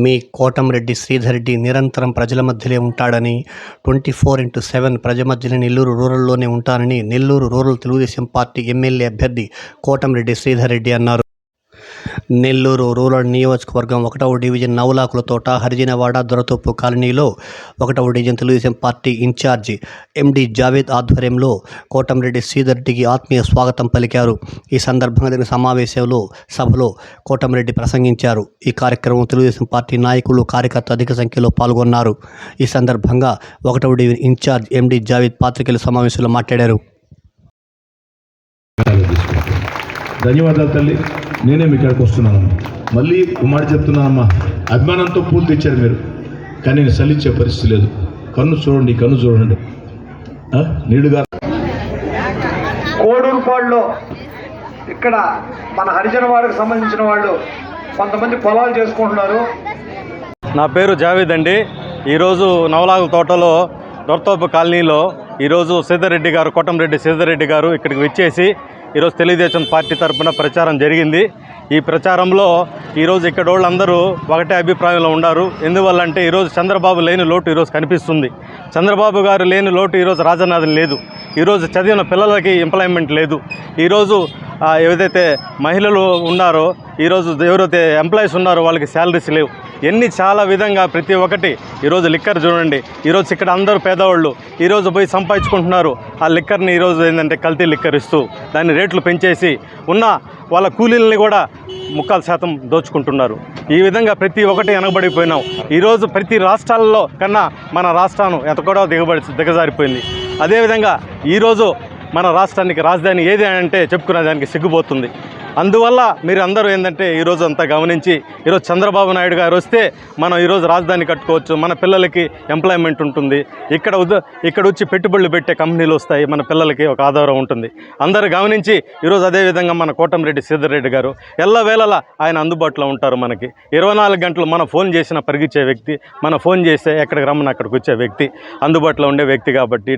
మీ కోటంరెడ్డి శ్రీధర్ రెడ్డి నిరంతరం ప్రజల మధ్యలో ఉంటాడని, 24/7 ప్రజల మధ్యలో నెల్లూరు రూరల్లోనే ఉంటానని Nellore rural Telugu Desam party MLA అభ్యర్థి కోటంరెడ్డి శ్రీధర్ రెడ్డి అన్నారు. నెల్లూరు రూరల్ నియోజకవర్గం 1వ డివిజన్ నవలాకులతోట హరిజనవాడ దొరతోపు కాలనీలో 1వ డివిజన్ తెలుగుదేశం పార్టీ ఇన్ఛార్జి ఎండి జావేద్ ఆధ్వర్యంలో కోటంరెడ్డి శ్రీధర్ రెడ్డికి ఆత్మీయ స్వాగతం పలికారు. ఈ సందర్భంగా జరిగిన సభలో కోటంరెడ్డి ప్రసంగించారు. ఈ కార్యక్రమం తెలుగుదేశం పార్టీ నాయకులు, కార్యకర్తలు అధిక సంఖ్యలో పాల్గొన్నారు. ఈ సందర్భంగా 1వ డివిజన్ ఇన్ఛార్జ్ ఎండి జావేద్ పాత్రికేయుల సమావేశంలో మాట్లాడారు. ధన్యవాదాలు తల్లి. నేనే మీ ఇక్కడికి వస్తున్నానమ్మా. మళ్ళీ మాట చెప్తున్నానమ్మా, అభిమానంతో పూలు తెచ్చారు మీరు, కానీ నేను సలించే పరిస్థితి లేదు. కన్ను చూడండి నీడుగా. కోడూరుపాడులో ఇక్కడ మన హరిజనవాడకు సంబంధించిన వాళ్ళు కొంతమంది పొలాలు చేసుకుంటున్నారు. నా పేరు జావేద్ అండి. ఈరోజు నవలాగుల తోటలో దొరతోపు కాలనీలో ఈరోజు శ్రీధర్ గారు, కోటంరెడ్డి శ్రీధర్ రెడ్డి గారు ఇక్కడికి వచ్చేసి ఈరోజు తెలుగుదేశం పార్టీ తరఫున ప్రచారం జరిగింది. ఈ ప్రచారంలో ఈరోజు ఇక్కడ వాళ్ళందరూ ఒకటే అభిప్రాయంలో ఉన్నారు. ఎందువల్లంటే ఈరోజు చంద్రబాబు లేని లోటు ఈరోజు కనిపిస్తుంది. చంద్రబాబు గారు లేని లోటు ఈరోజు రాజనాథన్ లేదు. ఈరోజు చదివిన పిల్లలకి ఎంప్లాయ్మెంట్ లేదు. ఈరోజు ఏదైతే మహిళలు ఉన్నారో, ఈరోజు ఎవరైతే ఎంప్లాయీస్ ఉన్నారో వాళ్ళకి శాలరీస్ లేవు. ఎన్ని చాలా విధంగా ప్రతి ఒక్కటి. ఈరోజు లిక్కర్ చూడండి, ఈరోజు ఇక్కడ అందరూ పేదవాళ్ళు ఈరోజు పోయి సంపాదించుకుంటున్నారు. ఆ లిక్కర్ని ఈరోజు ఏంటంటే కల్తీ లిక్కర్ ఇస్తూ దాన్ని రేట్లు పెంచేసి ఉన్న వాళ్ళ కూలీలని కూడా 3% దోచుకుంటున్నారు. ఈ విధంగా ప్రతి ఒక్కటి వెనకబడిపోయినాం. ఈరోజు ప్రతి రాష్ట్రాల్లో కన్నా మన రాష్ట్రం ఎంత కూడా దిగజారిపోయింది. అదేవిధంగా ఈరోజు మన రాష్ట్రానికి రాజధాని ఏది అంటే చెప్పుకునే దానికి సిగ్గుపోతుంది. అందువల్ల మీరు అందరూ ఏంటంటే ఈరోజు అంతా గమనించి ఈరోజు చంద్రబాబు నాయుడు గారు వస్తే మనం ఈరోజు రాజధాని కట్టుకోవచ్చు, మన పిల్లలకి ఎంప్లాయ్మెంట్ ఉంటుంది, ఇక్కడ వచ్చి పెట్టుబడులు పెట్టే కంపెనీలు వస్తాయి, మన పిల్లలకి ఒక ఆధారం ఉంటుంది. అందరూ గమనించి ఈరోజు అదేవిధంగా మన కోటంరెడ్డి శ్రీధర్ రెడ్డి గారు ఎల్లవేళలా ఆయన అందుబాటులో ఉంటారు. మనకి 24 గంటలు మన ఫోన్ చేసిన పరిగించే వ్యక్తి, మన ఫోన్ చేస్తే ఎక్కడికి రమ్మని అక్కడికి వచ్చే వ్యక్తి, అందుబాటులో ఉండే వ్యక్తి. కాబట్టి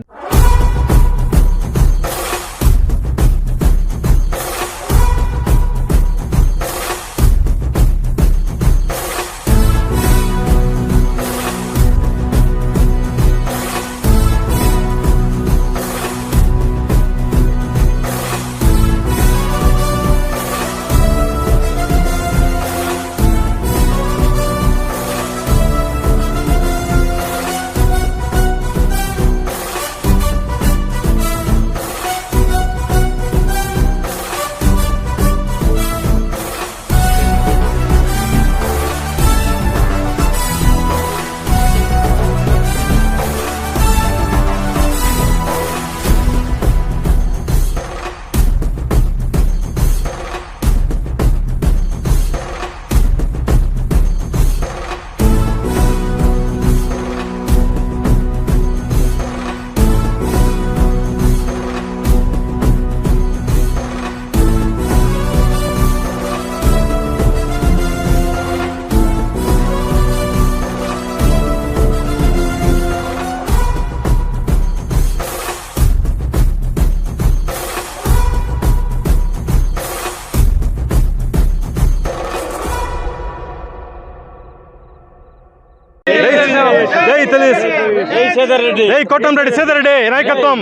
జై కోటంరెడ్డి శ్రీధర్ రెడ్డి నాయకత్వం,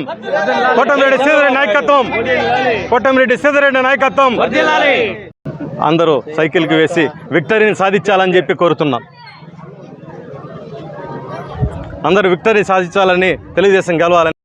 కోటంరెడ్డి శ్రీధర్ రెడ్డి నాయకత్వం, కోటంరెడ్డి శ్రీధర్ రెడ్డి నాయకత్వం. అందరూ సైకిల్కి వేసి విక్టరీని సాధించాలని చెప్పి కోరుతున్నాం. అందరూ విక్టరీ సాధించాలని, తెలుగుదేశం గెలవాలని.